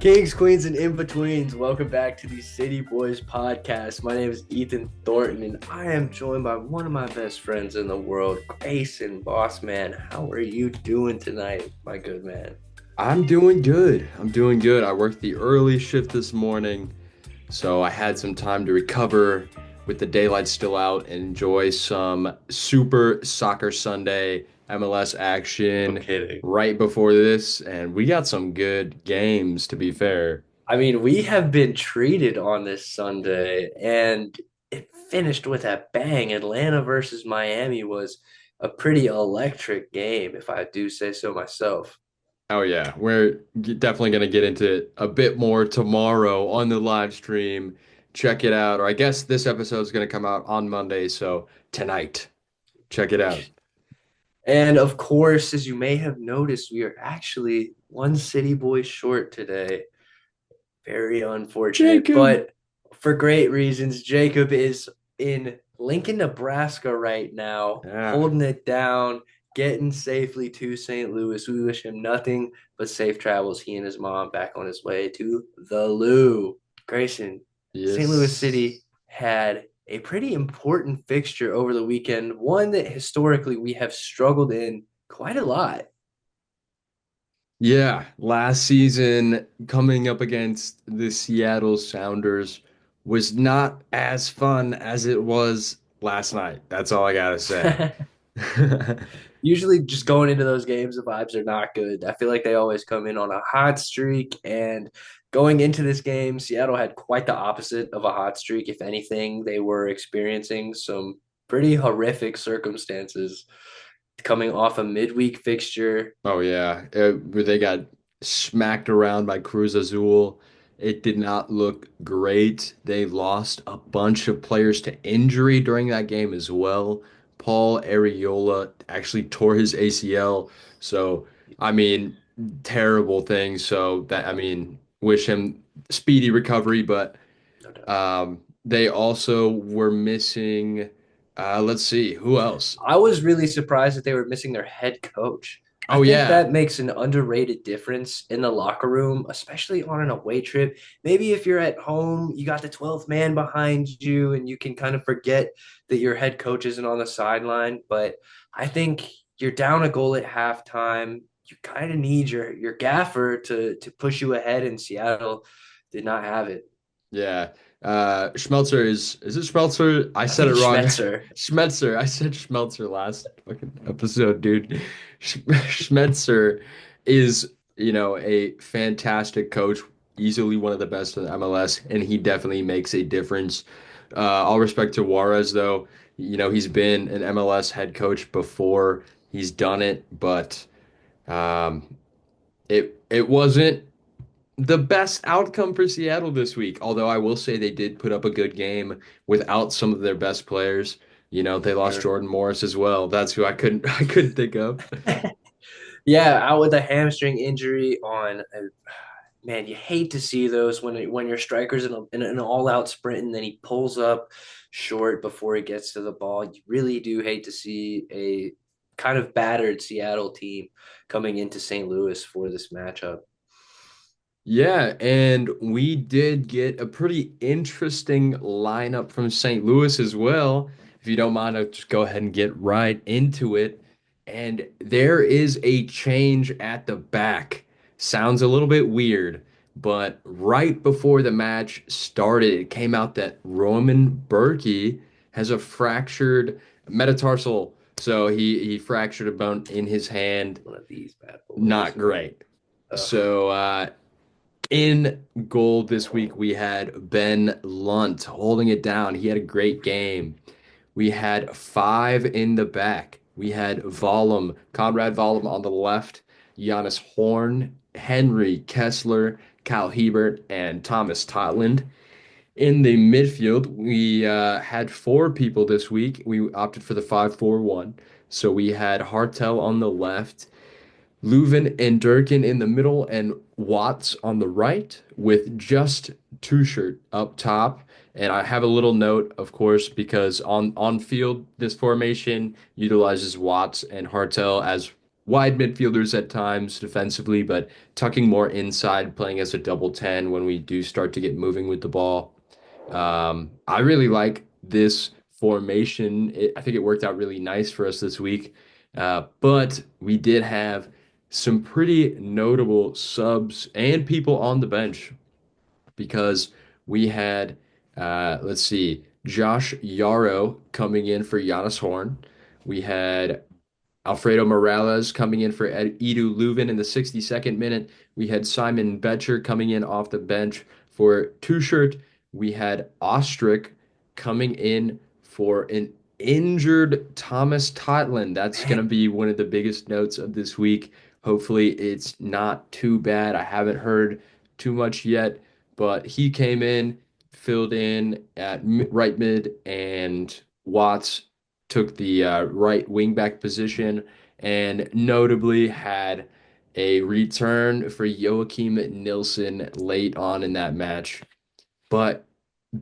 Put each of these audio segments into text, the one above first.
Kings, queens, and in-betweens, welcome back to the City Boys podcast. My name is Ethan Thornton, and I am joined by one of my best friends in the world, Grayson Bossman. How are you doing tonight, my good man? I'm doing good. I'm doing good. I worked the early shift this morning, so I had some time to recover with the daylight still out and enjoy some Super Soccer Sunday MLS No action kidding. right before this, and we got some good games, to be fair. I mean, we have been treated on this Sunday, and it finished with a bang. Atlanta versus Miami was a pretty electric game, if I do say so myself. Oh yeah, we're definitely going to get into it a bit more tomorrow on the live stream. Check it out, or I guess this episode is going to come out on Monday, so tonight, check it out. And of course, as you may have noticed, we are actually one city boy short today. Very unfortunate, Jacob. but for great reasons. Jacob is in Lincoln, Nebraska right now, Yeah. holding it down, getting safely to St. Louis. We wish him nothing but safe travels. He and his mom back on his way to the Lou. Grayson, St. Louis Yes. City had a pretty important fixture over the weekend, one that historically we have struggled in quite a lot. Yeah, last season coming up against the Seattle Sounders was not as fun as it was last night. That's all I gotta say. Usually, just going into those games, the vibes are not good. I feel like they always come in on a hot streak. And going into this game, Seattle had quite the opposite of a hot streak. If anything, they were experiencing some pretty horrific circumstances coming off a midweek fixture. Oh yeah, where they got smacked around by Cruz Azul. It did not look great. They lost a bunch of players to injury during that game as well. Paul Arriola actually tore his ACL. So, I mean, terrible thing. So that wish him speedy recovery, but No doubt. they also were missing let's see, who else? I was really surprised that they were missing their head coach. I Oh think yeah. that makes an underrated difference in the locker room, especially on an away trip. Maybe if you're at home, you got the 12th man behind you and you can kind of forget that your head coach isn't on the sideline. But I think you're down a goal at halftime. You kind of need your gaffer to push you ahead, and Seattle did not have it. Yeah. Schmelzer is it Schmelzer? I I said think it it's wrong. Schmetzer. Schmetzer. I said Schmelzer last fucking episode, dude. Schmetzer is, a fantastic coach, easily one of the best in the MLS, and he definitely makes a difference. All respect to Juarez, though. He's been an MLS head coach before. He's done it, but um, it wasn't the best outcome for Seattle this week. Although I will say they did put up a good game without some of their best players. They lost Sure. Jordan Morris as well. That's who I couldn't I couldn't think of. Yeah, out with a hamstring injury on man, you hate to see those when your striker's in an all-out sprint and then he pulls up short before he gets to the ball. You really do hate to see a kind of battered Seattle team coming into St. Louis for this matchup. Yeah, and we did get a pretty interesting lineup from St. Louis as well. If you don't mind, I'll just go ahead and get right into it. And there is a change at the back. Sounds a little bit weird, but right before the match started, it came out that Roman Berkey has a fractured metatarsal. So he fractured a bone in his hand. One of these bad boys. Not great. Ugh. So in goal this week, we had Ben Lunt holding it down. He had a great game. We had five in the back. We had Vollum, Conrad Vollum on the left, Giannis Horn, Henry Kessler, Kyle Hebert, and Thomas Totland. In the midfield, we had four people this week. We opted for the 5-4-1. So we had Hartel on the left, Leuven and Durkin in the middle, and Watts on the right, with just Tuchert up top. And I have a little note, of course, because on field, this formation utilizes Watts and Hartel as wide midfielders at times defensively, but tucking more inside, playing as a double 10 when we do start to get moving with the ball. I really like this formation. I think it worked out really nice for us this week. But we did have some pretty notable subs and people on the bench because we had, let's see, Josh Yarrow coming in for Giannis Horn. We had Alfredo Morales coming in for Edu Leuven in the 62nd minute. We had Simon Betcher coming in off the bench for Two-Shirt. We had Ostrich coming in for an injured Thomas Totland. That's going to be one of the biggest notes of this week. Hopefully, it's not too bad. I haven't heard too much yet, but he came in, filled in at right mid, and Watts took the right wingback position and notably had a return for Joachim Nilsson late on in that match. But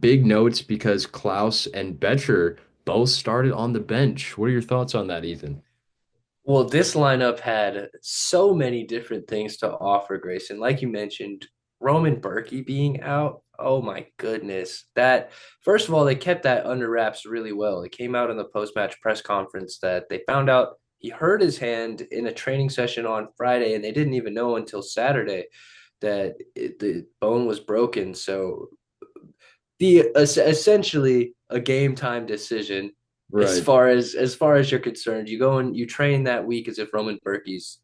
big notes because Klaus and Betcher both started on the bench. What are your thoughts on that, Ethan? Well, this lineup had so many different things to offer, Grayson. Like you mentioned, Roman Berkey being out. Oh my goodness. That first of all, they kept that under wraps really well. It came out in the post-match press conference that they found out he hurt his hand in a training session on Friday, and they didn't even know until Saturday that the bone was broken. So essentially a game time decision Right. as far as you're concerned. You go and you train that week as if Roman Berkey's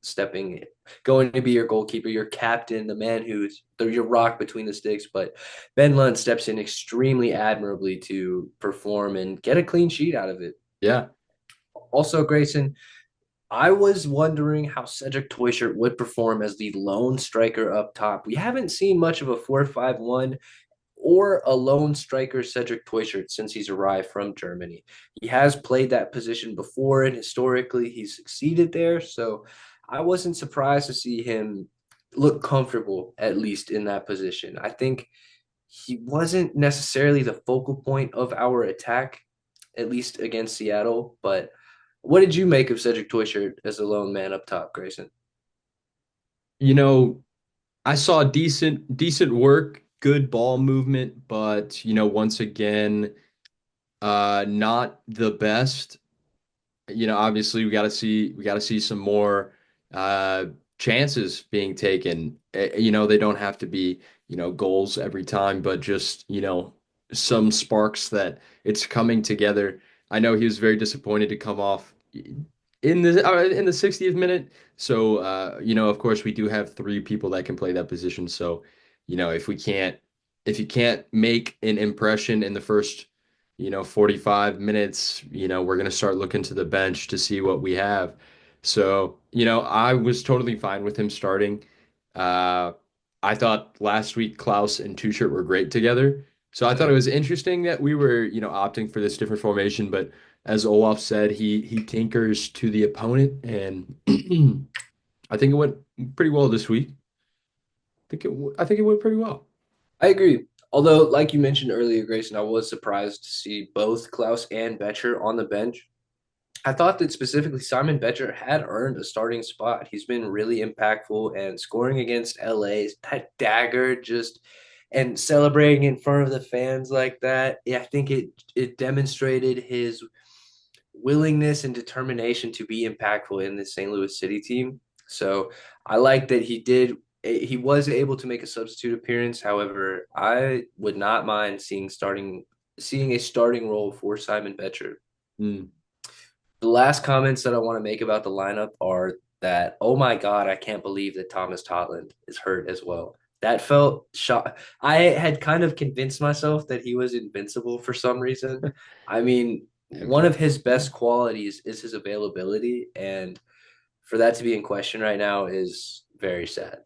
going to be your goalkeeper, your captain, the man who's your rock between the sticks. But Ben Lunt steps in extremely admirably to perform and get a clean sheet out of it. Yeah. Also, Grayson, I was wondering how Cedric Toyshirt would perform as the lone striker up top. We haven't seen much of a 4-5-1 or a lone striker Cedric Teuchert since he's arrived from Germany. He has played that position before, and historically he's succeeded there. So I wasn't surprised to see him look comfortable, at least in that position. I think he wasn't necessarily the focal point of our attack, at least against Seattle. But what did you make of Cedric Teuchert as a lone man up top, Grayson? You know, I saw decent work, good ball movement, but once again, not the best. Obviously we got to see some more uh chances being taken. They don't have to be, goals every time, but just, some sparks that it's coming together. I know he was very disappointed to come off in the 60th minute. So of course we do have three people that can play that position. So, if you can't make an impression in the first 45 minutes, we're going to start looking to the bench to see what we have. So, I was totally fine with him starting. Uh, I thought last week Klaus and Tuchert were great together. So I thought it Yeah. was interesting that we were, opting for this different formation. But as Olaf said, he tinkers to the opponent, and I think it went pretty well this week. I think it went pretty well. I agree. Although, like you mentioned earlier, Grayson, I was surprised to see both Klaus and Betcher on the bench. I thought that specifically Simon Betcher had earned a starting spot. He's been really impactful and scoring against LA, that dagger just and celebrating in front of the fans like that. Yeah, I think it demonstrated his willingness and determination to be impactful in the St. Louis City team. So I like that he was able to make a substitute appearance. However, I would not mind seeing a starting role for Simon Betcher. Mm. The last comments that I want to make about the lineup are that, oh my God, I can't believe that Thomas Totland is hurt as well. That felt shock. I had kind of convinced myself that he was invincible for some reason. I mean, one of his best qualities is his availability, and for that to be in question right now is very sad.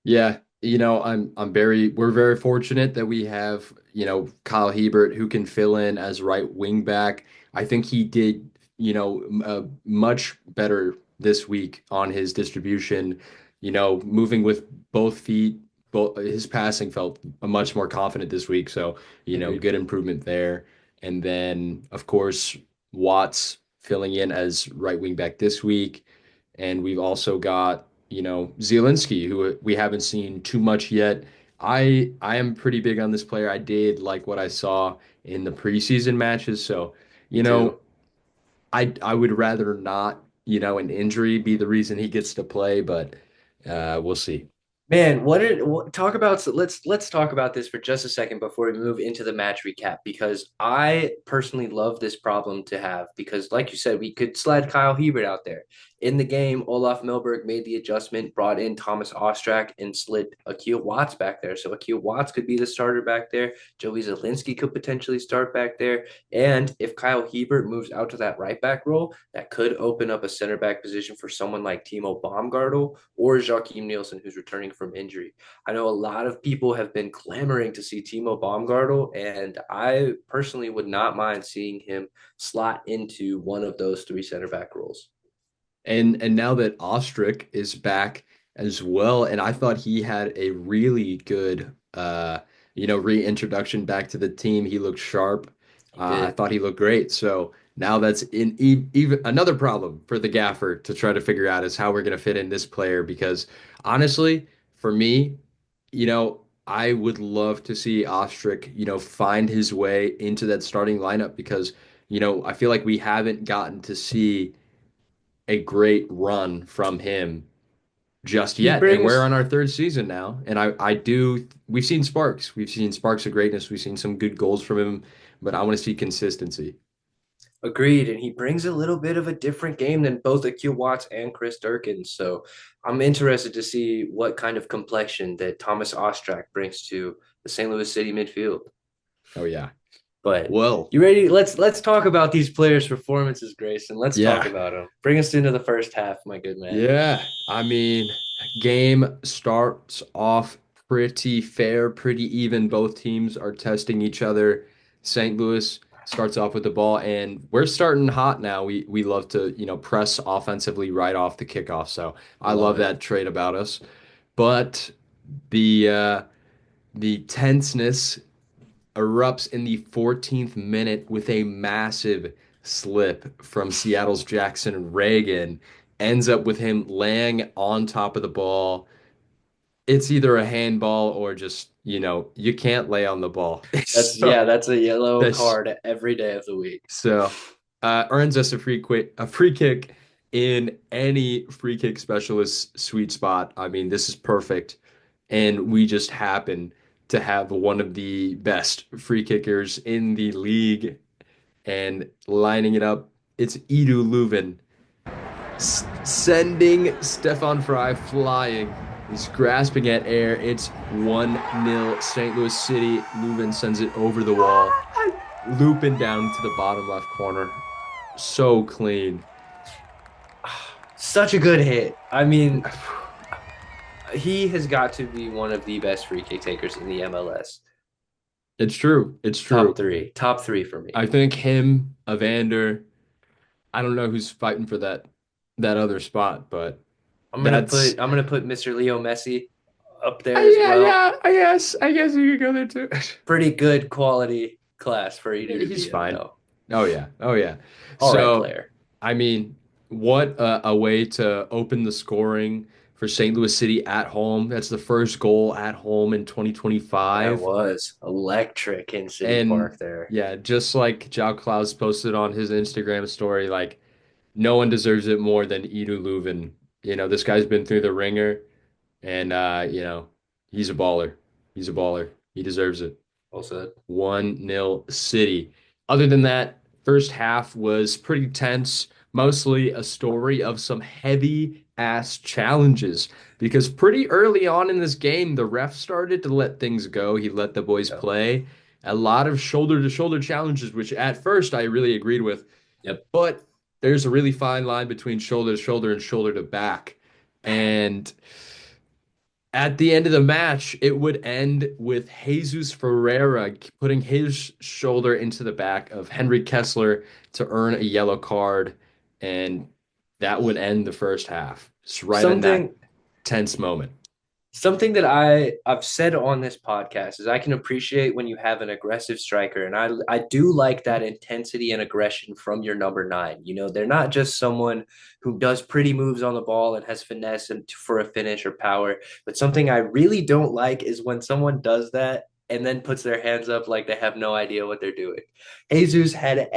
Yeah, we're very fortunate that we have, Kyle Hebert who can fill in as right wing back. I think he did, much better this week on his distribution, moving with both feet. Both his passing felt much more confident this week, so Agreed. good improvement there. And then of course Watts filling in as right wing back this week. And we've also got, Zielinski, who we haven't seen too much yet. I am pretty big on this player. I did like what I saw in the preseason matches. So, Me you too. know, I would rather not, an injury be the reason he gets to play, but we'll see. Man, talk about let's talk about this for just a second before we move into the match recap because I personally love this problem to have because like you said, we could slide Kyle Hebert out there. In the game, Olaf Milberg made the adjustment, brought in Thomas Ostrak and slid Akil Watts back there. So Akil Watts could be the starter back there. Joey Zielinski could potentially start back there. And if Kyle Hebert moves out to that right back role, that could open up a center back position for someone like Timo Baumgartel or Joachim Nielsen, who's returning from injury. I know a lot of people have been clamoring to see Timo Baumgartel, and I personally would not mind seeing him slot into one of those three center back roles. And now that Ostrich is back as well, and I thought he had a really good reintroduction back to the team. He looked sharp. He I did. thought he looked great. So now that's in even another problem for the gaffer to try to figure out is how we're going to fit in this player because honestly, for me, I would love to see Ostrich, find his way into that starting lineup because, I feel like we haven't gotten to see a great run from him just He yet. And we're brings on our third season now. And I do, we've seen sparks. We've seen sparks of greatness. We've seen some good goals from him, but I want to see consistency. Agreed, and he brings a little bit of a different game than both Akil Watts and Chris Durkin. So I'm interested to see what kind of complexion that Thomas Ostrak brings to the St. Louis City midfield. Oh, yeah. But Well, you ready? Let's talk about these players' performances, Grayson. Let's talk yeah. about them. Bring us into the first half, my good man. Yeah. I mean, game starts off pretty fair, pretty even. Both teams are testing each other. St. Louis starts off with the ball, and we're starting hot now. We love to, press offensively right off the kickoff. So I Love love it. that trait about us. But the uh, the tenseness erupts in the 14th minute with a massive slip from Seattle's Jackson Reagan. Ends up with him laying on top of the ball. It's either a handball or just, you can't lay on the ball. So That's a yellow that's card every day of the week. so earns us a free kick in any free kick specialist sweet spot. I mean, this is perfect. And we just happen to have one of the best free kickers in the league and lining it up. It's Edu Leuven sending Stefan Fry flying. He's grasping at air. It's 1-0 St. Louis City. Leuven sends it over the wall, looping down to the bottom left corner. So clean. Such a good hit. I mean, he has got to be one of the best free kick takers in the MLS. It's true. It's true. Top three for me. I think him, Evander, I don't know who's fighting for that other spot, but that's I'm gonna put Mr. Leo Messi up there as yeah, well. yeah, I guess you could go there too. Pretty good quality class for Edu to He's be in, fine. though. Oh yeah. Oh yeah. All right, So, player. I mean, what a way to open the scoring for St. Louis City at home. That's the first goal at home in That 2025. was electric in City And Park there. yeah, just like Joao Klaus posted on his Instagram story, like no one deserves it more than Edu Leuven. This guy's been through the ringer and he's a baller. He's a baller. He deserves it. Well said. 1-0 City. Other than that, first half was pretty tense, mostly a story of some heavy ass challenges. Because pretty early on in this game, the ref started to let things go. He let the boys Yep. play. A lot of shoulder to shoulder challenges, which at first I really agreed with. Yep. But there's a really fine line between shoulder to shoulder and shoulder to back. And at the end of the match, it would end with Jesus Ferreira putting his shoulder into the back of Henry Kessler to earn a yellow card, and that would end the first half. It's right in that Something tense moment. Something that I've said on this podcast is I can appreciate when you have an aggressive striker, and I do like that intensity and aggression from your number nine. You know, they're not just someone who does pretty moves on the ball and has finesse and for a finish or power, but something I really don't like is when someone does that and then puts their hands up like they have no idea what they're doing. Jesus had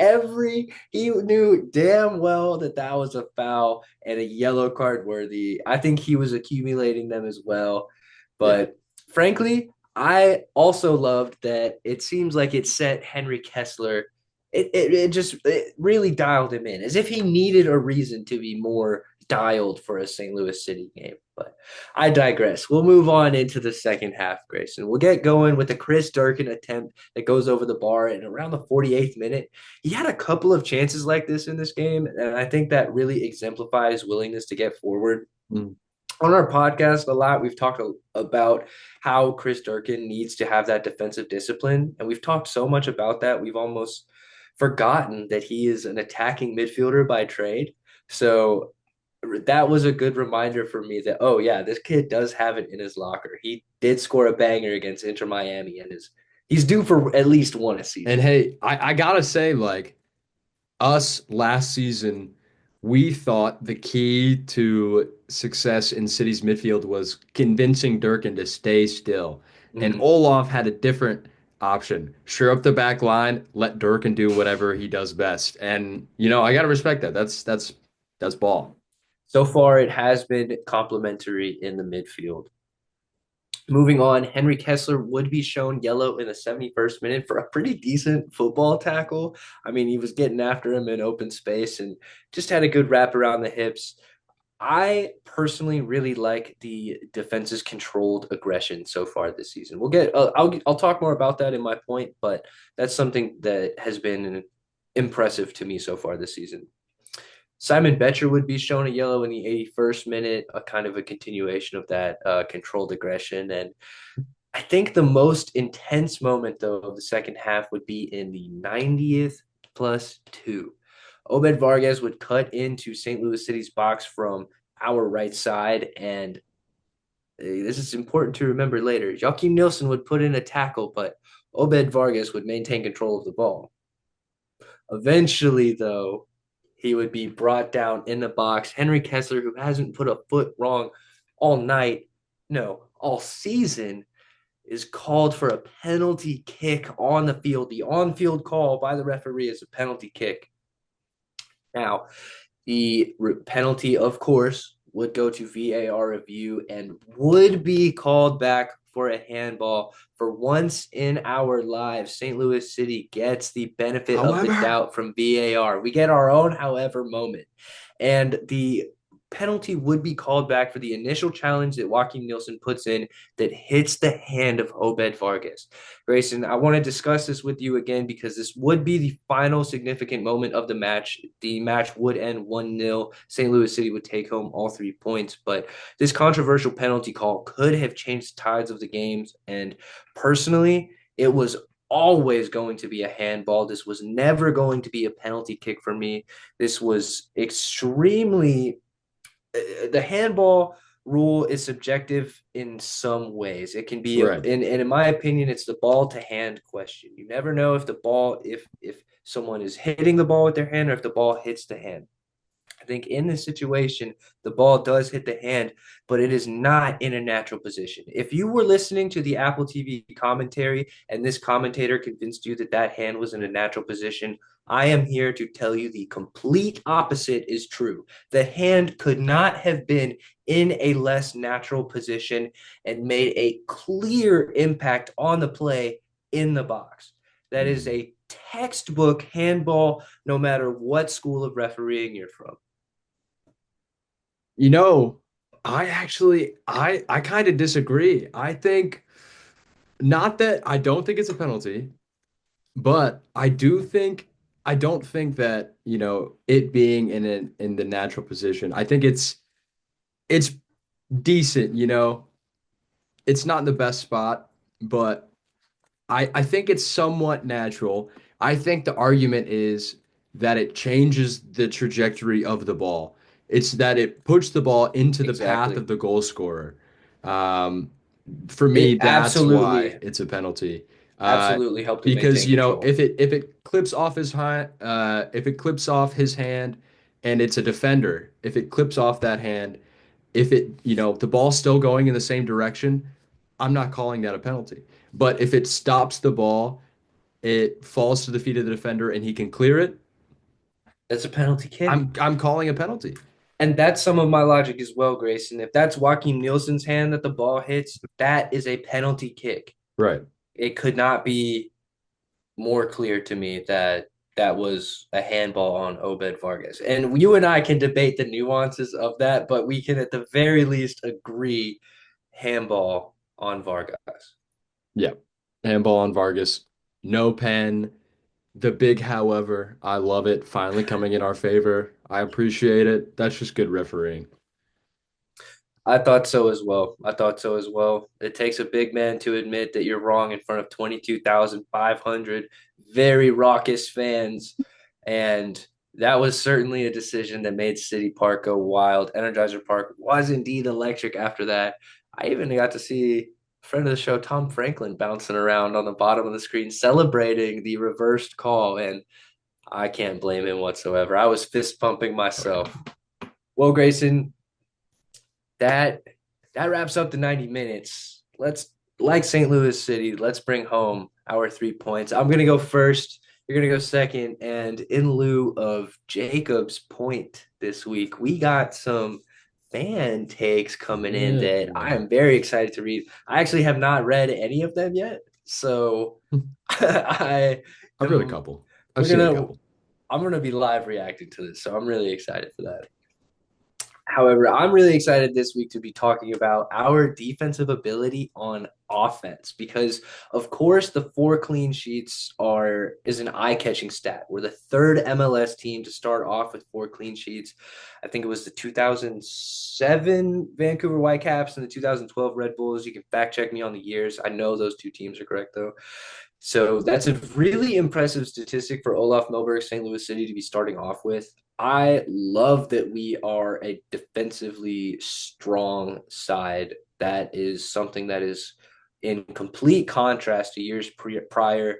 he knew damn well that that was a foul and a yellow card worthy. I think he was accumulating them as well. Yeah. But frankly, I also loved that it seems like it set Henry Kessler. It really dialed him in as if he needed a reason to be more dialed for a St. Louis City game. But I digress. We'll move on into the second half, Grayson. We'll get going with a Chris Durkin attempt that goes over the bar in around the 48th minute. He had a couple of chances like this in this game, and I think that really exemplifies willingness to get forward. Mm. On our podcast a lot, we've talked about how Chris Durkin needs to have that defensive discipline. And we've talked so much about that, we've almost forgotten that he is an attacking midfielder by trade. So that was a good reminder for me that, oh, yeah, this kid does have it in his locker. He did score a banger against Inter Miami and he's due for at least one a And season. hey, I gotta say, like, us last season, we thought the key to success in City's midfield was convincing Durkin to stay still. And Mhm. Olaf had a different option. Shore up the back line, let Durkin do whatever he does best. And I gotta respect that. That's ball. So far, it has been complimentary in the midfield. Moving on, Henry Kessler would be shown yellow in the 71st minute for a pretty decent football tackle. I mean, he was getting after him in open space and just had a good wrap around the hips. I personally really like the defense's controlled aggression so far this season. I'll talk more about that in my point, but that's something that has been impressive to me so far this season. Simon Betcher would be shown a yellow in the 81st minute, a kind of a continuation of that controlled aggression. And I think the most intense moment, though, of the second half would be in the 90th plus two. Obed Vargas would cut into St. Louis City's box from our right side. And this is important to remember later. Joachim Nielsen would put in a tackle, but Obed Vargas would maintain control of the ball. Eventually, though, he would be brought down in the box. Henry Kessler, who hasn't put a foot wrong all night, no, all season, is called for a penalty kick on the field. The on field call by the referee is a penalty kick. Now, the penalty, of course, would go to VAR review and would be called back for a handball. For once in our lives, St. Louis City gets the benefit of the However, doubt from VAR. We get our own however moment. And the penalty would be called back for the initial challenge that Joaquin Nielsen puts in that hits the hand of Obed Vargas. Grayson, I want to discuss this with you again because this would be the final significant moment of the match. The match would end 1-0. St. Louis City would take home all 3 points, but this controversial penalty call could have changed the tides of the games. And personally, it was always going to be a handball. This was never going to be a penalty kick for me. This was extremely the handball rule is subjective in some ways. It can be right. and in my opinion, it's the ball to hand question. You never know if the ball if someone is hitting the ball with their hand or if the ball hits the hand. I think in this situation, the ball does hit the hand, but it is not in a natural position. If you were listening to the Apple TV commentary and this commentator convinced you that that hand was in a natural position, I am here to tell you the complete opposite is true. The hand could not have been in a less natural position and made a clear impact on the play in the box. That is Mm. a textbook handball, no matter what school of refereeing you're from. You know, I kind of disagree. I think not that I don't think it's a penalty, but I don't think that, it being in the natural position. I think it's decent, It's not in the best spot, but I think it's somewhat natural. I think the argument is that it changes the trajectory of the ball. It's that it puts the ball into the path Exactly. of the goal scorer. Um, for me, It that's why absolutely, it's a penalty. Uh, absolutely helped him because maintain control. if it clips off his hand, if it clips off his hand, and it's a defender, if it clips off that hand, if it the ball's still going in the same direction, I'm not calling that a penalty. But if it stops the ball, it falls to the feet of the defender, and he can clear it, That's a penalty kick. I'm calling a penalty. And that's some of my logic as well, Grayson. If that's Joaquin Nielsen's hand that the ball hits, that is a penalty kick. Right. It could not be more clear to me that that was a handball on Obed Vargas. And you and I can debate the nuances of that, but we can at the very least agree handball on Vargas. Yeah. Handball on Vargas. No pen. The big however, I love it. Finally coming in our favor. I appreciate it. That's just good refereeing. I thought so as well. I thought so as well. It takes a big man to admit that you're wrong in front of 22,500 very raucous fans. And that was certainly a decision that made City Park go wild. Energizer Park was indeed electric after that. I even got to see a friend of the show, Tom Franklin, bouncing around on the bottom of the screen, celebrating the reversed call. And I can't blame him whatsoever. I was fist pumping Oh yeah. myself. Well, Grayson, that that wraps up the 90 minutes. Let's like St. Louis City, let's bring home our 3 points. I'm gonna go first. You're gonna go second. And in lieu of Jacob's point this week, we got some fan takes coming in Yeah. that I am very excited to read. I actually have not read any of them yet. So I I've read a am couple. I've we're seen a gonna couple. I'm gonna be live reacting to this. So I'm really excited for that. However, I'm really excited this week to be talking about our defensive ability on offense because of course the 4 clean sheets are is an eye-catching stat. We're the third MLS team to start off with 4 clean sheets. I think it was the 2007 Vancouver Whitecaps and the 2012 Red Bulls. You can fact check me on the years. I know those two teams are correct though. So that's a really impressive statistic for Olaf Melberg, St. Louis City to be starting off with. I love that we are a defensively strong side. That is something that is in complete contrast to years prior.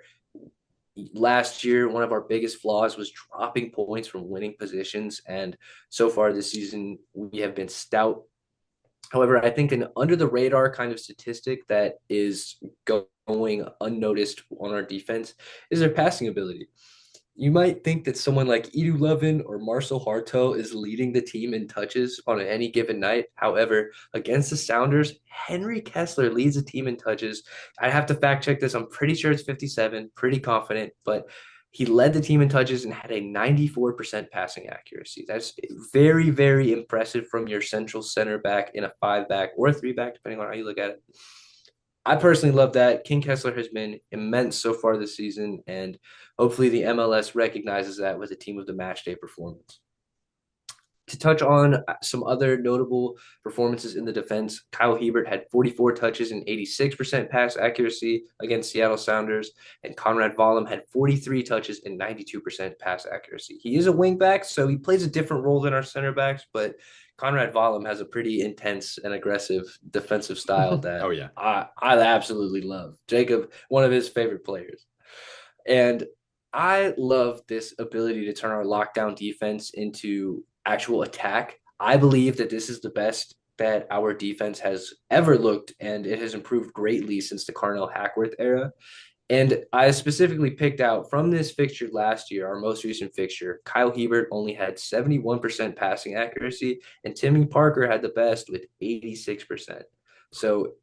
Last year, one of our biggest flaws was dropping points from winning positions. And so far this season, we have been stout. However, I think an under the radar kind of statistic that is going unnoticed on our defense is their passing ability. You might think that someone like Edu Levin or Marcel Hartel is leading the team in touches on any given night. However, against the Sounders, Henry Kessler leads the team in touches. I have to fact check this. I'm pretty sure it's 57, pretty confident, but he led the team in touches and had a 94% passing accuracy. That's very, very impressive from your central center back in a 5 back or a 3 back, depending on how you look at it. I personally love that. King Kessler has been immense so far this season, and hopefully the MLS recognizes that with a team of the match day performance. To touch on some other notable performances in the defense, Kyle Hebert had 44 touches and 86% pass accuracy against Seattle Sounders, and Conrad Vollum had 43 touches and 92% pass accuracy. He is a wingback, so he plays a different role than our center backs, but Conrad Vollum has a pretty intense and aggressive defensive style Oh that yeah. I absolutely love. Jacob, one of his favorite players. And I love this ability to turn our lockdown defense into actual attack. I believe that this is the best that our defense has ever looked, and it has improved greatly since the Carnell Hackworth era. And I specifically picked out from this fixture last year, our most recent fixture, Kyle Hebert only had 71% passing accuracy, and Timmy Parker had the best with 86%. So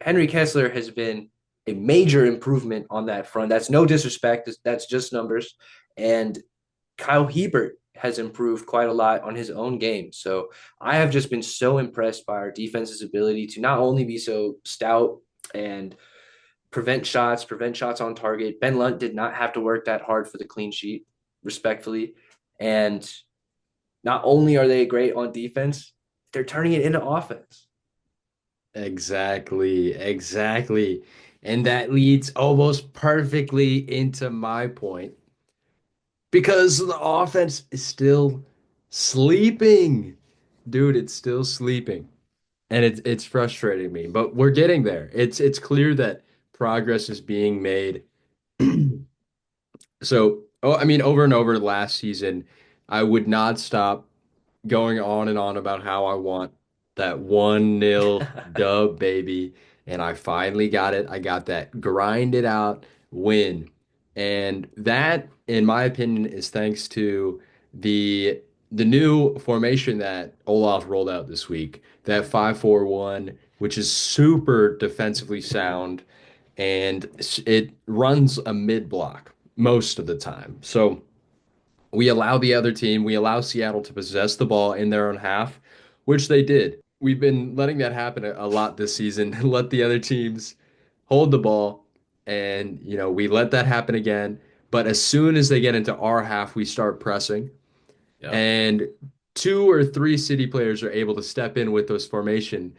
Henry Kessler has been a major improvement on that front. That's no disrespect. That's just numbers. And Kyle Hebert has improved quite a lot on his own game. So I have just been so impressed by our defense's ability to not only be so stout and prevent shots on target. Ben Lunt did not have to work that hard for the clean sheet, respectfully. And not only are they great on defense, they're turning it into offense. Exactly. Exactly. And that leads almost perfectly into my point because the offense is still sleeping. Dude, it's still sleeping. and it's frustrating me, but we're getting there. It's clear that progress is being made. So, oh, I mean, over and over last season, I would not stop going on and on about how I want that 1-0 dub, baby. And I finally got it. I got that grinded out win. And that, in my opinion, is thanks to the the new formation that Olaf rolled out this week, that 5-4-1, which is super defensively sound, and it runs a mid block most of the time. So we allow Seattle to possess the ball in their own half, which they did. We've been letting that happen a lot this season, let the other teams hold the ball, and we let that happen again. But as soon as they get into our half, we start pressing, Yep. and two or three city players are able to step in with those formation,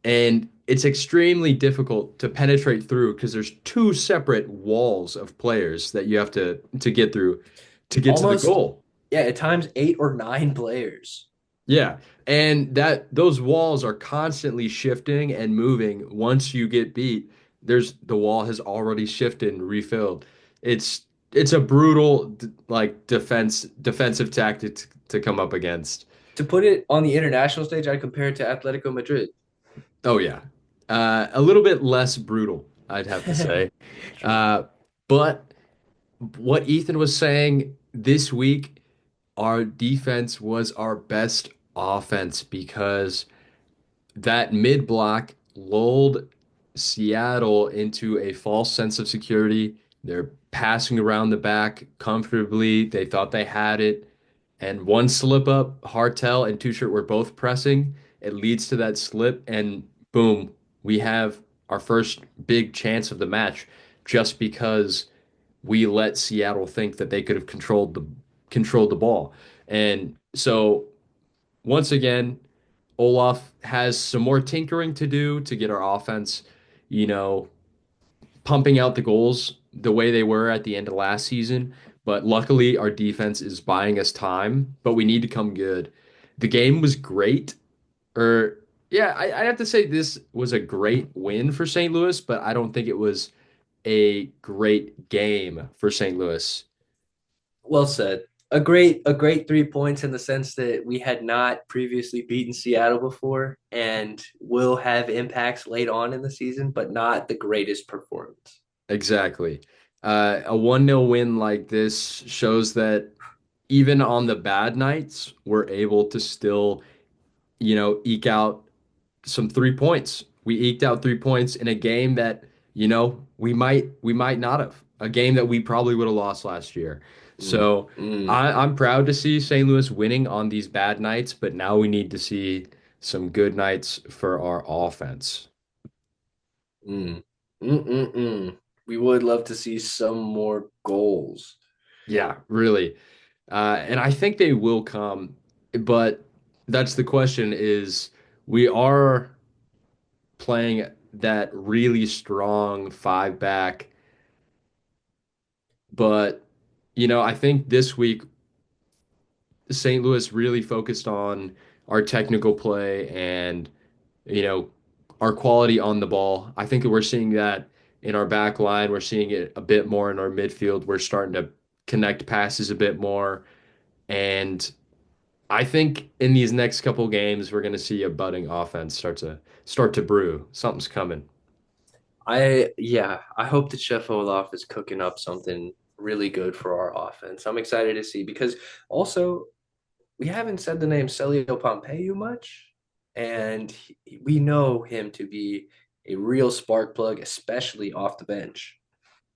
and it's extremely difficult to penetrate through because there's two separate walls of players that you have to get through to get to the Almost, goal. yeah, at times 8 or 9 players. Yeah. And that those walls are constantly shifting and moving. Once you get beat, there's the wall has already shifted and refilled. It's a brutal like defensive tactic to come up against. To put it on the international stage, I compare it to Atletico Madrid. Oh yeah. A little bit less brutal, I'd have to say. True. Uh, but what Ethan was saying this week, our defense was our best offense because that mid block lulled Seattle into a false sense of security. They're passing around the back comfortably. They thought they had it. And one slip up, Hartel and Two Shirt were both pressing. It leads to that slip, and boom, we have our first big chance of the match just because we let Seattle think that they could have controlled the ball. And so once again, Olaf has some more tinkering to do to get our offense, you know, pumping out the goals the way they were at the end of last season. But luckily, our defense is buying us time, but we need to come good. The game was great. Or, yeah, I have to say this was a great win for St. Louis, but I don't think it was a great game for St. Louis. Well said. A great 3 points in the sense that we had not previously beaten Seattle before and will have impacts late on in the season, but not the greatest performance. Exactly. A 1-0 win like this shows that even on the bad nights, we're able to still, eke out some 3 points. We eked out 3 points in a game that, we might not have. A game that we probably would have lost last year. Mm, So mm, I'm proud to see St. Louis winning on these bad nights, but now we need to see some good nights for our offense. mm, mm. We would love to see some more goals. Yeah, really. And I think they will come, but that's the question is we are playing that really strong five back, but I think this week St. Louis really focused on our technical play and you know our quality on the ball. I think that we're seeing that in our back line. We're seeing it a bit more in our midfield. We're starting to connect passes a bit more. And I think in these next couple games, we're going to see a budding offense start to brew. Something's coming. I hope that Chef Olaf is cooking up something really good for our offense. I'm excited to see because also we haven't said the name Celio Pompeu much, and we know him to be a real spark plug, especially off the bench.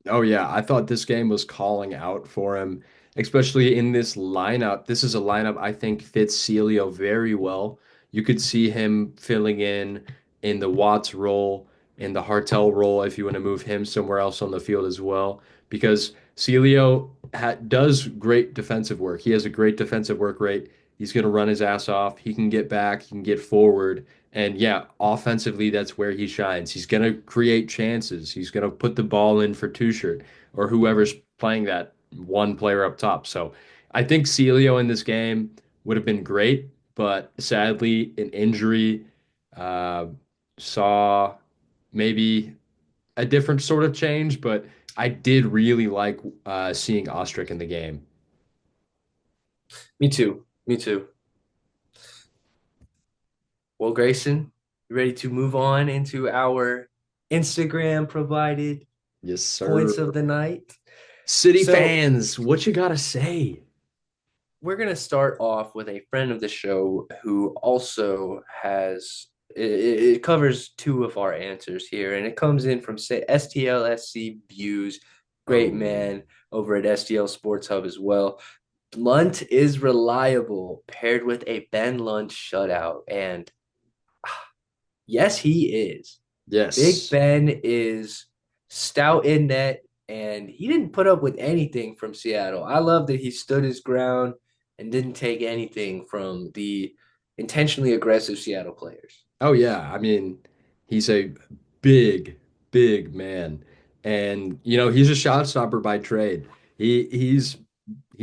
Oh yeah, I thought this game was calling out for him, especially in this lineup. This is a lineup I think fits Celio very well. You could see him filling in the Watts role, in the Hartel role if you want to move him somewhere else on the field as well, because Celio does great defensive work. He has a great defensive work rate. He's going to run his ass off. He can get back, he can get forward. And yeah, offensively, that's where he shines. He's going to create chances. He's going to put the ball in for Two Shirt or whoever's playing that one player up top. So I think Celio in this game would have been great, but sadly, an injury Uh, saw maybe a different sort of change, but I did really like seeing Ostrich in the game. Me too. Me too. Well, Grayson, you ready to move on into our Instagram provided Yes, points sir. of the night? City So fans, what you gotta say? we're going to start off with a friend of the show who also has it covers two of our answers here, and it comes in from say STLSC Views, great Oh, man over at STL Sports Hub as well. Lunt is reliable paired with a Ben Lunt shutout, and yes, he is. Big yes. Ben is stout in net, and he didn't put up with anything from Seattle. I love that he stood his ground and didn't take anything from the intentionally aggressive Seattle players. Oh yeah, I mean, he's a big, big man, and he's a shot stopper by trade. He's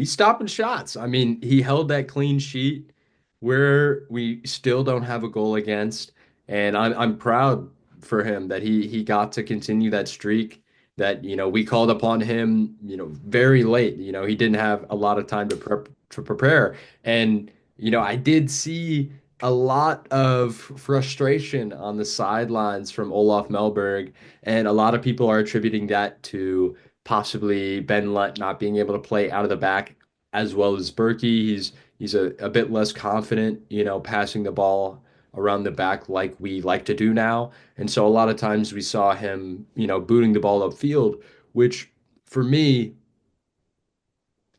stopping shots. I mean, he held that clean sheet where we still don't have a goal against, and I'm proud for him that he got to continue that streak. That we called upon him, very late. He didn't have a lot of time to prepare, and I did see a lot of frustration on the sidelines from Olaf Melberg, and a lot of people are attributing that to possibly Ben Lunt not being able to play out of the back as well as Berkey. He's a bit less confident, passing the ball around the back like we like to do now. And so a lot of times we saw him, booting the ball upfield, which for me,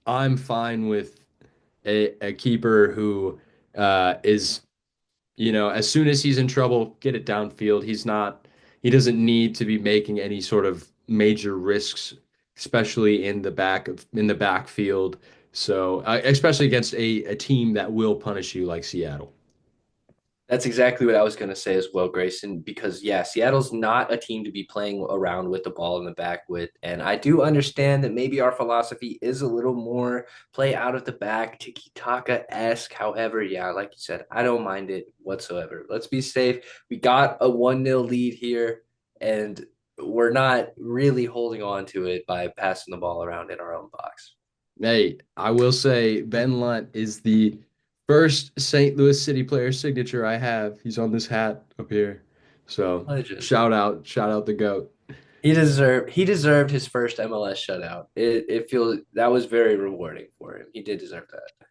I'm fine with a keeper who is as soon as he's in trouble, get it downfield. He doesn't need to be making any sort of major risks, especially in the backfield. So, especially against a team that will punish you like Seattle. That's exactly what I was going to say as well, Grayson, because yeah, Seattle's not a team to be playing around with the ball in the back with. And I do understand that maybe our philosophy is a little more play out of the back, tiki taka-esque. However, yeah, like you said, I don't mind it whatsoever. Let's be safe. We got a 1-0 lead here, and we're not really holding on to it by passing the ball around in our own box. Hey, I will say Ben Lunt is the first St. Louis City player signature I have. He's on this hat up here. So, Legend. shout out the GOAT. He deserved his first MLS shutout. It feels that was very rewarding for him. He did deserve that.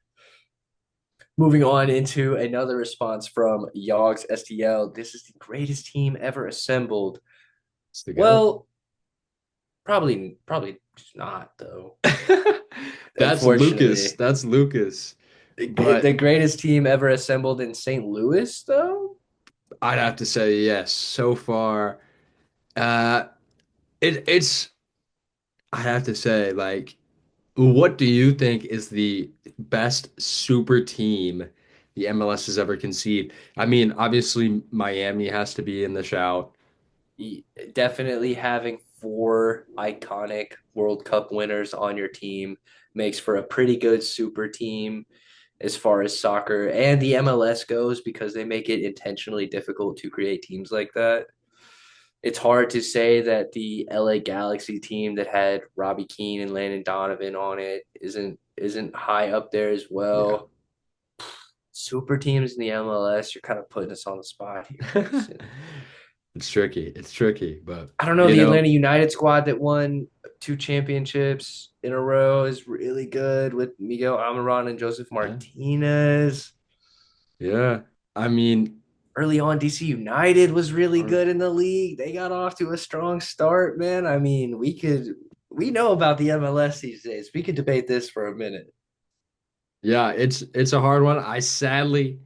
Moving on into another response from Yogs STL. This is the greatest team ever assembled. It's the GOAT. Well, probably not though. That's Lucas. Unfortunately, That's Lucas. the But greatest team ever assembled in St. Louis though. I'd have to say yes. So far, uh, it's. I have to say, like, what do you think is the best super team the MLS has ever conceived? I mean, obviously Miami has to be in the shout. Definitely having four iconic World Cup winners on your team makes for a pretty good super team as far as soccer and the MLS goes because they make it intentionally difficult to create teams like that. It's hard to say that the LA Galaxy team that had Robbie Keane and Landon Donovan on it isn't high up there as Yeah. well. Super teams in the MLS, you're kind of putting us on the spot here, Grayson. It's tricky. It's tricky, but I don't know, you the know, Atlanta United squad that won two championships in a row is really good with Miguel Almiron and Joseph yeah. Martinez. Yeah. I mean, Early on, DC United was really or- good in the league. They got off to a strong start, man. I mean, we know about the MLS these days. We could debate this for a minute. yeah, it's a hard one. I sadly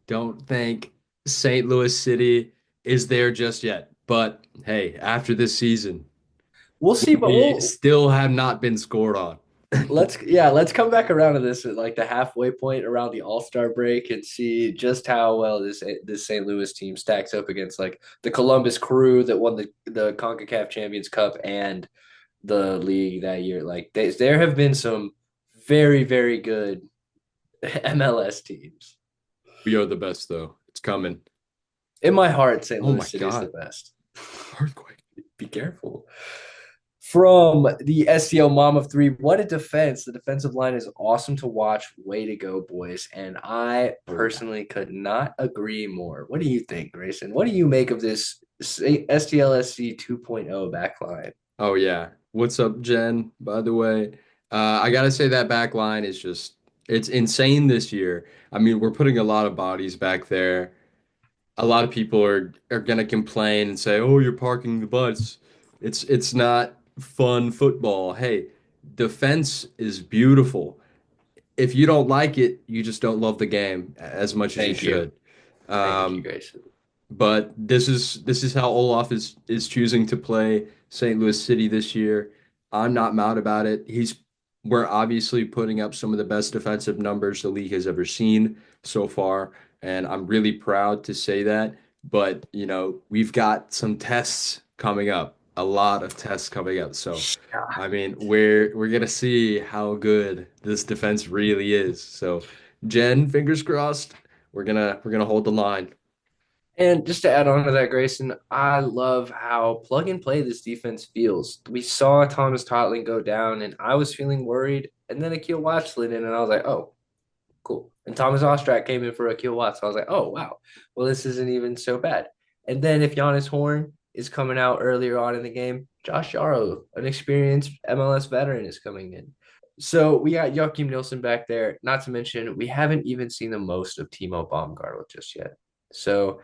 don't think St. Louis City is there just yet. But hey, after this season, We'll see, but we still have not been scored on. let's come back around to this at like the halfway point around the All-Star break and see just how well this St. Louis team stacks up against like the Columbus Crew that won the CONCACAF Champions Cup and the league that year. Like there have been some very, very good MLS teams. We are the best though. It's coming. In my heart, St. Oh Louis my City is the God. best. Earthquake. Be careful. From the STL Mom of Three, what a defense. The defensive line is awesome to watch. Way to go, boys. And I Oh yeah. personally could not agree more. What do you think, Grayson? What do you make of this STLSC 2.0 backline? Oh yeah. What's up, Jen? By the way, I gotta say that back line is just it's insane this year. I mean, we're putting a lot of bodies back there. A lot of people are gonna complain and say, "Oh, you're parking the butts." It's not fun football. Hey, defense is beautiful. If you don't like it, you just don't love the game as much as you Thank you. should. Thank you, Um, Grayson. but this is how Olaf is choosing to play St. Louis City this year. I'm not mad about it. He's We're obviously putting up some of the best defensive numbers the league has ever seen so far, and I'm really proud to say that. But we've got some tests coming up, a lot of tests coming up. So, I mean, we're gonna see how good this defense really is. So, Jen, fingers crossed. We're gonna hold the line. And just to add on to that, Grayson, I love how plug and play this defense feels. We saw Thomas Totling go down, and I was feeling worried. And then Akil Watts slid in, and I was like, oh, cool. And Thomas Ostrak came in for Akil Watts. So I was like, oh, wow. Well, this isn't even so bad. And then if Giannis Horn is coming out earlier on in the game, Josh Yarrow, an experienced MLS veteran, is coming in. So we got Joachim Nilsson back there. Not to mention, we haven't even seen the most of Timo Baumgartel just yet. So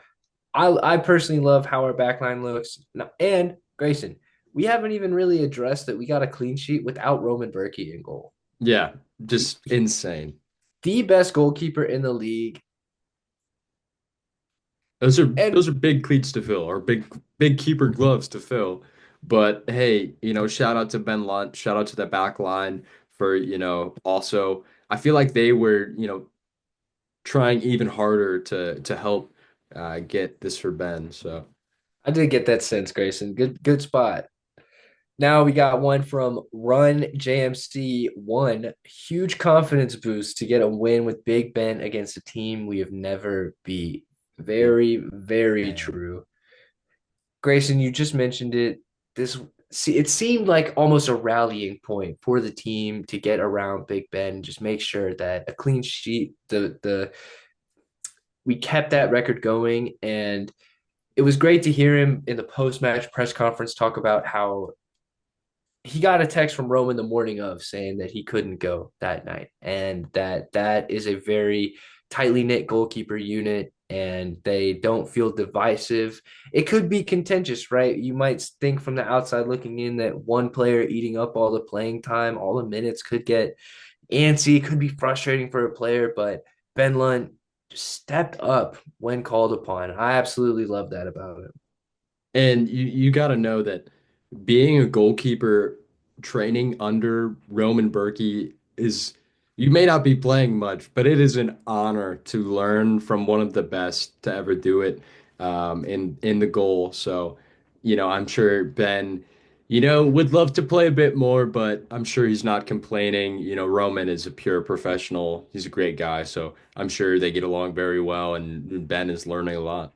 I personally love how our backline looks. And Grayson, we haven't even really addressed that we got a clean sheet without Roman Berkey in goal. Yeah, just insane. The best goalkeeper in the league. Those are And those are big cleats to fill, or big keeper gloves to fill. But hey, shout out to Ben Lunt, shout out to the back line for, also I feel like they were, trying even harder to help get this for Ben. So I did get that sense, Grayson. Good spot. Now we got one from Run JMC. One huge confidence boost to get a win with Big Ben against a team we have never beat. Big Very Ben. true. Grayson, you just mentioned it. This it seemed like almost a rallying point for the team to get around Big Ben and just make sure that a clean sheet, the we kept that record going. And it was great to hear him in the post-match press conference talk about how he got a text from Roman the morning of saying that he couldn't go that night, and that is a very tightly knit goalkeeper unit, and they don't feel divisive. It could be contentious, right? You might think from the outside looking in that one player eating up all the playing time, all the minutes could get antsy. It could be frustrating for a player, but Ben Lunt stepped up when called upon. I absolutely love that about him. And you got to know that being a goalkeeper training under Roman Berkey is you may not be playing much, but it is an honor to learn from one of the best to ever do it in the goal. So, I'm sure Ben, would love to play a bit more, but I'm sure he's not complaining. Roman is a pure professional. He's a great guy, so I'm sure they get along very well, and Ben is learning a lot.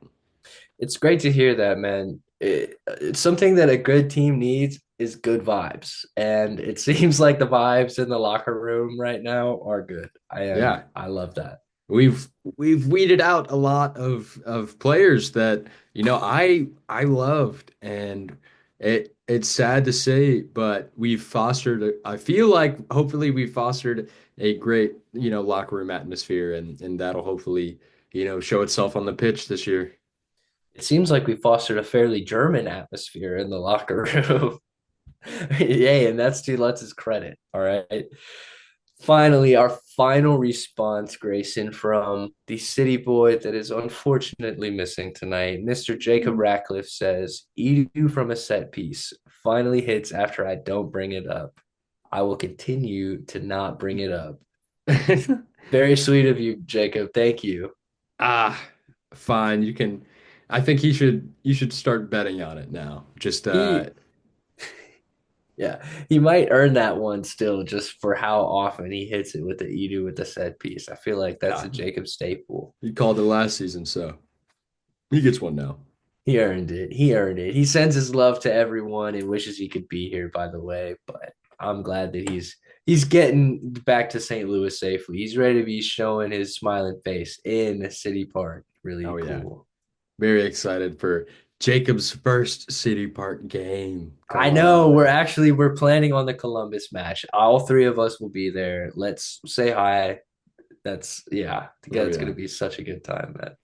It's great to hear that, man. It's something that a good team needs is good vibes, and it seems like the vibes in the locker room right now are good. Yeah. I love that. We've weeded out a lot of players that I loved, and it's sad to say, but we've fostered I feel like hopefully we've fostered a great locker room atmosphere, and that'll hopefully show itself on the pitch this year. It seems like we fostered a fairly German atmosphere in the locker room. Yay, and that's to Lutz's credit. All right. Finally, our final response, Grayson, from the city boy that is unfortunately missing tonight. Mr. Jacob Ratcliffe says, Edu from a set piece finally hits after I don't bring it up. I will continue to not bring it up. Very sweet of you, Jacob. Thank you. Ah, fine. I think you should start betting on it now. Just He, yeah, he might earn that one still just for how often he hits it with the Edu with the set piece. I feel like that's yeah, a Jacob staple. you called it last season, so. He gets one now. He earned it. He earned it. He sends his love to everyone and wishes he could be here, by the way. But I'm glad that he's getting back to St. Louis safely. He's ready to be showing his smiling face in City Park. Oh Really yeah. cool. Very excited for Jacob's first City Park game. Come I know on. we're planning on the Columbus match. All three of us will be there. Let's say hi. That's yeah. Oh It's gonna yeah. be such a good time, man.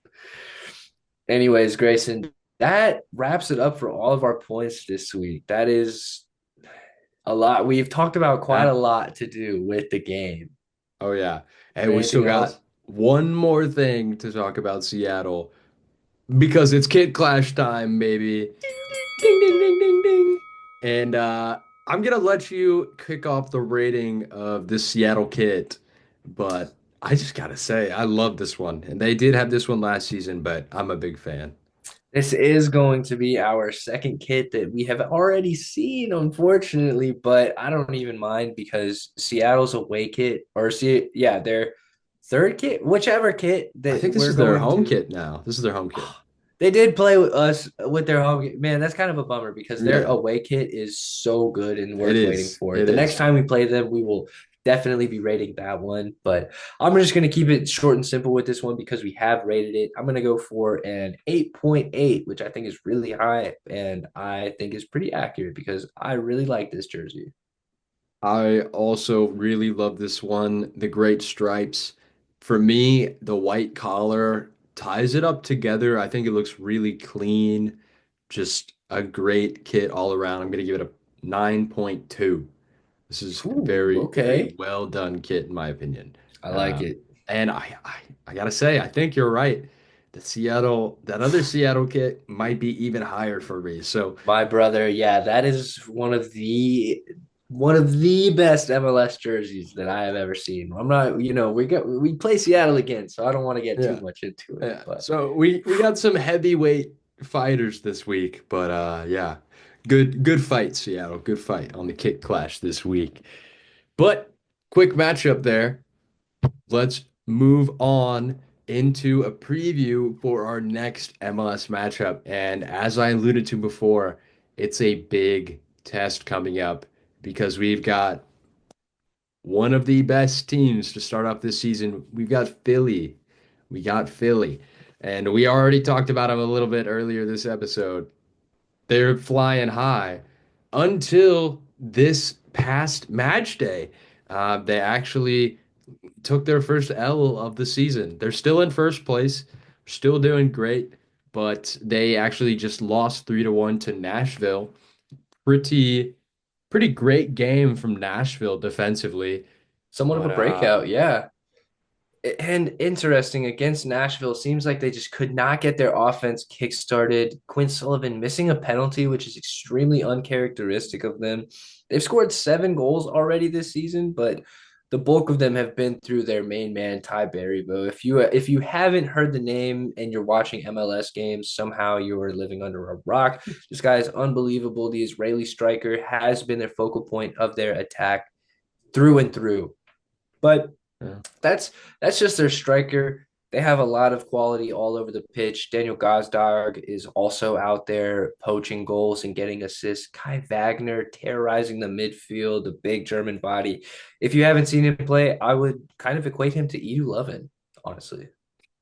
Anyways, Grayson, that wraps it up for all of our points this week. That is a lot. We've talked about quite a That, lot to do with the game. oh yeah. Is And there we still anything got else? one more thing to talk about Seattle because it's Kid Clash time, baby. Ding ding ding ding ding. And I'm gonna let you kick off the rating of this Seattle kit, but I just gotta say I love this one. And they did have this one last season, but I'm a big fan. This is going to be our second kit that we have already seen, unfortunately, but I don't even mind because Seattle's away kit, or see, yeah, their third kit, whichever kit I that think this we're is their going home to. kit now. This is their home kit. They did play with us with their home game. Man, that's kind of a bummer because their Yeah, away kit is so good and it worth waiting is. for. It The next is. time we play them, we will definitely be rating that one. But I'm just going to keep it short and simple with this one because we have rated it. I'm going to go for an 8.8, which I think is really high and I think is pretty accurate because I really like this jersey. I also really love this one, the great stripes. For me, the white collar ties it up together. I think it looks really clean. Just a great kit all around. I'm going to give it a 9.2. This is Ooh, very, very okay. well done kit in my opinion. I like Um, it. and I gotta say, I think you're right. That other Seattle kit might be even higher for me. So My brother, yeah, that is one of the best MLS jerseys that I have ever seen. I'm not, we play Seattle again, so I don't want to get too yeah, much into it. yeah. But So we got some heavyweight fighters this week, but yeah, good fight, Seattle. Good fight on the kick clash this week. But quick matchup there. Let's move on into a preview for our next MLS matchup. And as I alluded to before, it's a big test coming up because we've got one of the best teams to start off this season. We've got Philly. We got Philly. And we already talked about them a little bit earlier this episode. They're flying high until this past match day. They actually took their first L of the season. They're still in first place, still doing great, but they actually just lost 3-1 to Nashville. Pretty pretty great game from Nashville defensively, somewhat of a but breakout, yeah. And interesting against Nashville, seems like they just could not get their offense kickstarted. Quinn Sullivan missing a penalty, which is extremely uncharacteristic of them. They've scored 7 goals already this season, but the bulk of them have been through their main man, Ty Berrybo. If you haven't heard the name and you're watching MLS games, somehow you are living under a rock. This guy is unbelievable. The Israeli striker has been their focal point of their attack through and through. But uh, that's that's just their striker. They have a lot of quality all over the pitch. Daniel Gazdag is also out there poaching goals and getting assists. Kai Wagner terrorizing the midfield, the big German body. If you haven't seen him play, I would kind of equate him to Edu Lowen, honestly.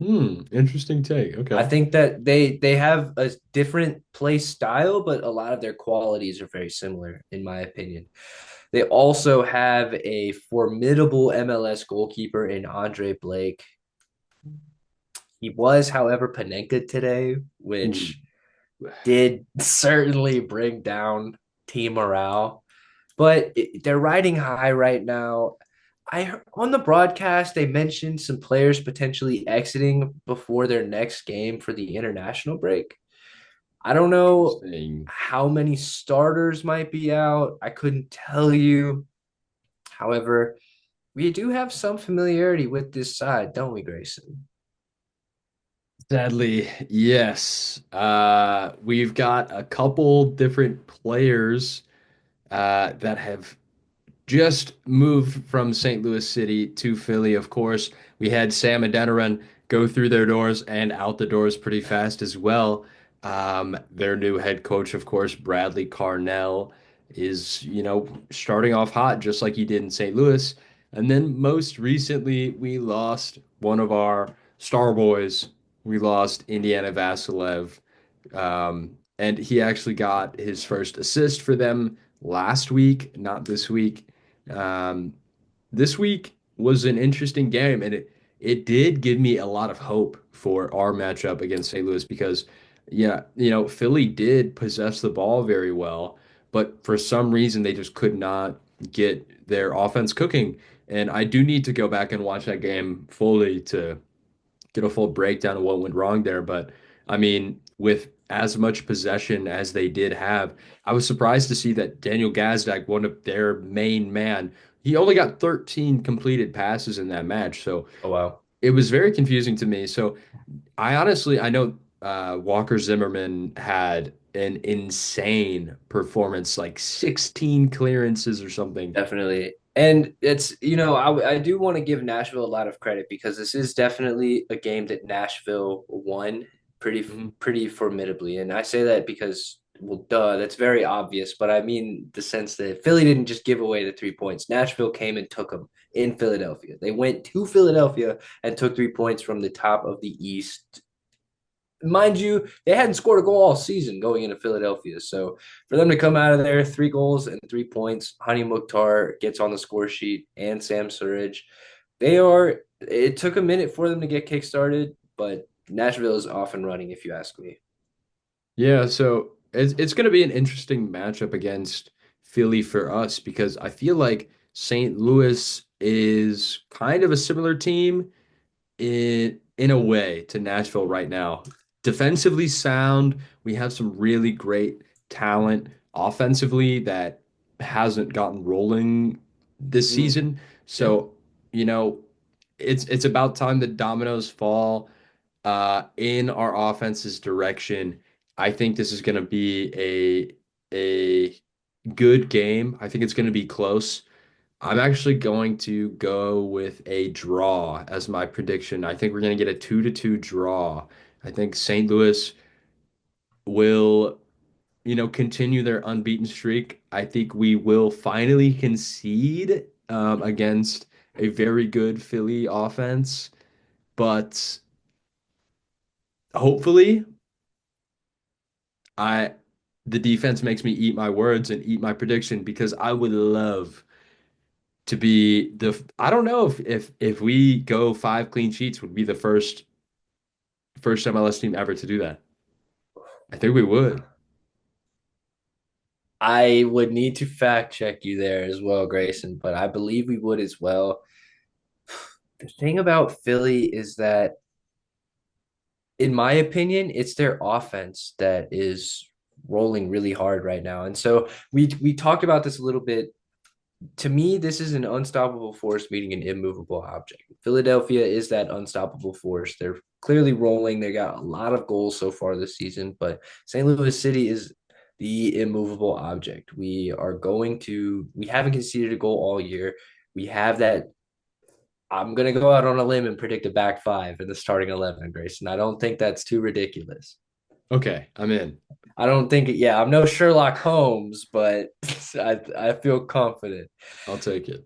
interesting take. I Okay. think that they have a different play style, but a lot of their qualities are very similar, in my opinion. They also have a formidable MLS goalkeeper in Andre Blake. He was, however, Panenka today, Ooh. which did certainly bring down team morale. But they're riding high right now. On the broadcast they mentioned some players potentially exiting before their next game for the international break. I don't know Interesting. how many starters might be out. I couldn't tell you. However, we do have some familiarity with this side, don't we, Grayson? Sadly, yes. We've got a couple different players that have just moved from St. Louis City to Philly. Of course, we had Sam Adeniran go through their doors and out the doors pretty fast as well. Their new head coach, of course, Bradley Carnell, is, starting off hot just like he did in St. Louis. And then most recently, we lost one of our star boys. We lost Indiana Vasilev. And he actually got his first assist for them last week, not this week. Um, this week was an interesting game, and it did give me a lot of hope for our matchup against St. Louis because, yeah, Philly did possess the ball very well, but for some reason they just could not get their offense cooking. And I do need to go back and watch that game fully to get a full breakdown of what went wrong there. But I mean, with as much possession as they did have, I was surprised to see that Daniel Gazdag, one of their main man, he only got 13 completed passes in that match. So Oh wow. it was very confusing to me. So I know Walker Zimmerman had an insane performance, like 16 clearances or something. Definitely. And it's, I do want to give Nashville a lot of credit because this is definitely a game that Nashville won Mhm. pretty formidably. And I say that because, well, duh, that's very obvious. But I mean the sense that Philly didn't just give away the 3 points. Nashville came and took them in Philadelphia. They went to Philadelphia and took 3 points from the top of the East. Mind you, they hadn't scored a goal all season going into Philadelphia. So for them to come out of there, 3 goals and 3 points, Hani Mukhtar gets on the score sheet and Sam Surridge. It took a minute for them to get kickstarted, but Nashville is off and running, if you ask me. Yeah, so it's going to be an interesting matchup against Philly for us because I feel like St. Louis is kind of a similar team in a way to Nashville right now. Defensively sound, we have some really great talent offensively that hasn't gotten rolling this Mm, season. yeah. So, you know, it's about time the dominoes fall in our offense's direction. I think this is going to be a good game. I think it's going to be close. I'm actually going to go with a draw as my prediction. I think we're going to get a 2-2 draw. I think St. Louis will, continue their unbeaten streak. I think we will finally concede against a very good Philly offense, but hopefully I the defense makes me eat my words and eat my prediction because I would love to be I don't know if we go 5 clean sheets would be the first MLS team ever to do that. I think we would. I would need to fact check you there as well, Grayson, but I believe we would as well. The thing about Philly is that, in my opinion, it's their offense that is rolling really hard right now. And so we talked about this a little bit. To me, this is an unstoppable force meeting an immovable object. Philadelphia is that unstoppable force. They're clearly rolling. They got a lot of goals so far this season, but St. Louis City is the immovable object. We haven't conceded a goal all year. We have that. I'm going to go out on a limb and predict a back five in the starting 11, Grayson. I don't think that's too ridiculous. Okay, I'm in. I don't think yeah, I'm no Sherlock Holmes, but I feel confident. I'll take it.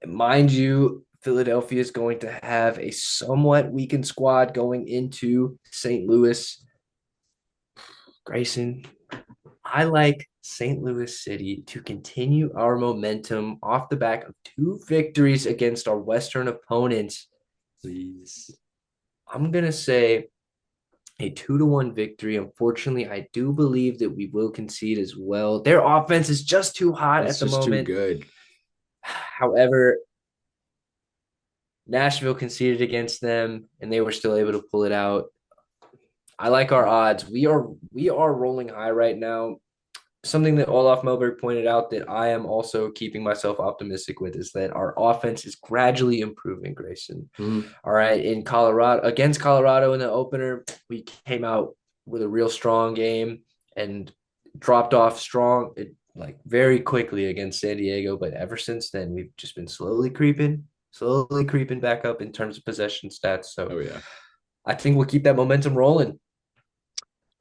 Mind you, Philadelphia is going to have a somewhat weakened squad going into St. Louis. Grayson, I like St. Louis City to continue our momentum off the back of 2 victories against our Western opponents. Please. I'm going to say a 2-1 victory. Unfortunately, I do believe that we will concede as well. Their offense is just too hot It's at the just too moment. good. However, Nashville conceded against them and they were still able to pull it out. I like our odds. We are rolling high right now. Something that Olaf Melberg pointed out that I am also keeping myself optimistic with is that our offense is gradually improving, Grayson. Mhm. All right, in Colorado against Colorado in the opener, we came out with a real strong game and dropped off like very quickly against San Diego. But ever since then, we've just been slowly creeping, slowly creeping back up in terms of possession stats. So Oh yeah. I think we'll keep that momentum rolling.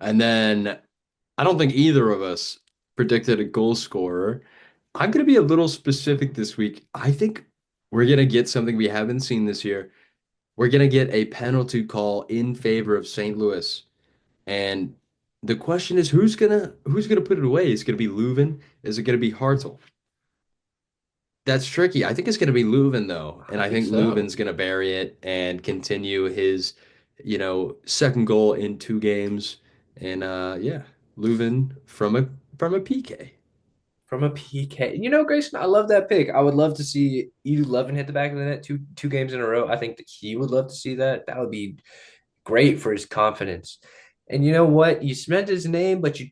And then I don't think either of us predicted a goal scorer. I'm going to be a little specific this week. I think we're going to get something we haven't seen this year. We're going to get a penalty call in favor of St. Louis. And the question is who's gonna put it away? Is it gonna be Leuven? Is it gonna be Hartel? That's tricky. I think it's gonna be Leuven though, and I I think think so. Leuven's gonna bury it and continue his, second goal in 2 games. And yeah, Leuven from a PK. From a PK. Grayson, I love that pick. I would love to see Edu Lovin hit the back of the net two games in a row. I think that he would love to see that. That would be great for his confidence. And you know what? You meant his name, but you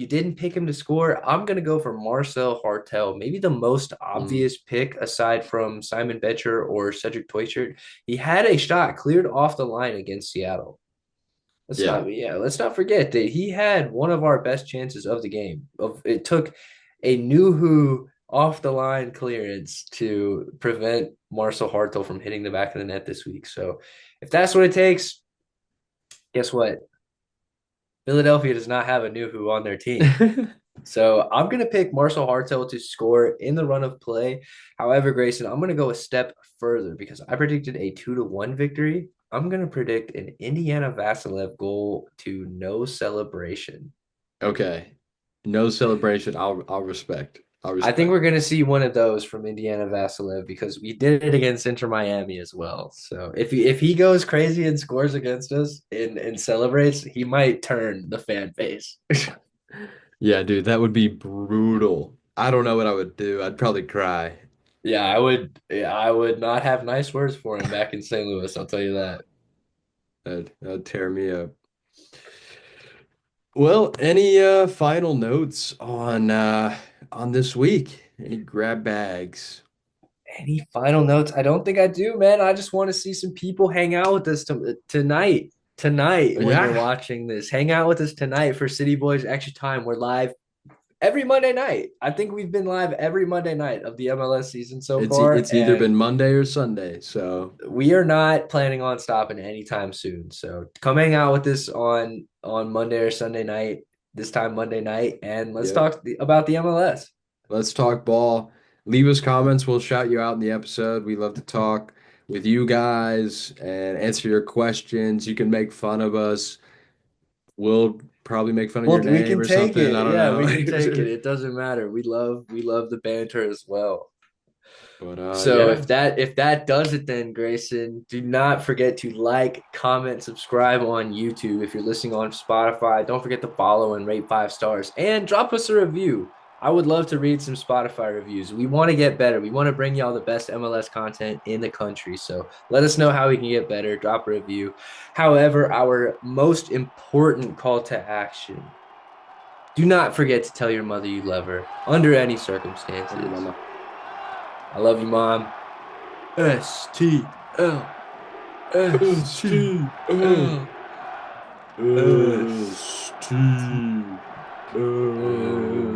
didn't pick him to score. I'm gonna go for Marcel Hartel, maybe the most Mm, obvious pick aside from Simon Betcher or Cedric Teuchert. He had a shot cleared off the line against Seattle. yeah. Let's not forget that he had one of our best chances of the game. It took a new who off the line clearance to prevent Marcel Hartel from hitting the back of the net this week. So if that's what it takes, guess what? Philadelphia does not have a new who on their team. So I'm going to pick Marcel Hartel to score in the run of play. However, Grayson, I'm going to go a step further because I predicted a 2-1 victory. I'm going to predict an Indiana Vassilev goal to no celebration. Okay. No celebration. I'll respect. I'll I think respect. we're going to see one of those from Indiana Vassilev because we did it against Inter Miami as well. So if he goes crazy and scores against us and celebrates, he might turn the fan base. Yeah, dude, that would be brutal. I don't know what I would do. I'd probably cry. Yeah, I would. Yeah, I would not have nice words for him back in St. Louis. I'll tell you that. That'd tear me up. Well, any final notes on this week? Any grab bags? Any final notes? I don't think I do, man. I just want to see some people hang out with us tonight. Tonight, when you're Yeah, watching this, hang out with us tonight for City Boys Extra Time. We're live every Monday night. I think we've been live every Monday night of the MLS season so far, it's either and been Monday or Sunday. So, we are not planning on stopping anytime soon. So come hang out with us on Monday or Sunday night. This time Monday night, and let's yep. talk about the MLS. Let's talk ball. Leave us comments. We'll shout you out in the episode. We love to talk with you guys and answer your questions. You can make fun of us. We'll probably make fun of Well, your we name can or take something. I it. don't Yeah, we can take it. know. It doesn't matter. We love the banter as well. But So yeah. if that does it, then Grayson, do not forget to like, comment, subscribe on YouTube. If you're listening on Spotify, don't forget to follow and rate 5 stars and drop us a review. I would love to read some Spotify reviews. We want to get better. We want to bring y'all the best MLS content in the country. So let us know how we can get better. Drop a review. However, our most important call to action, do not forget to tell your mother you love her under any Love you, circumstances. mama. I love you, Mom. STL. STL. STL. STL.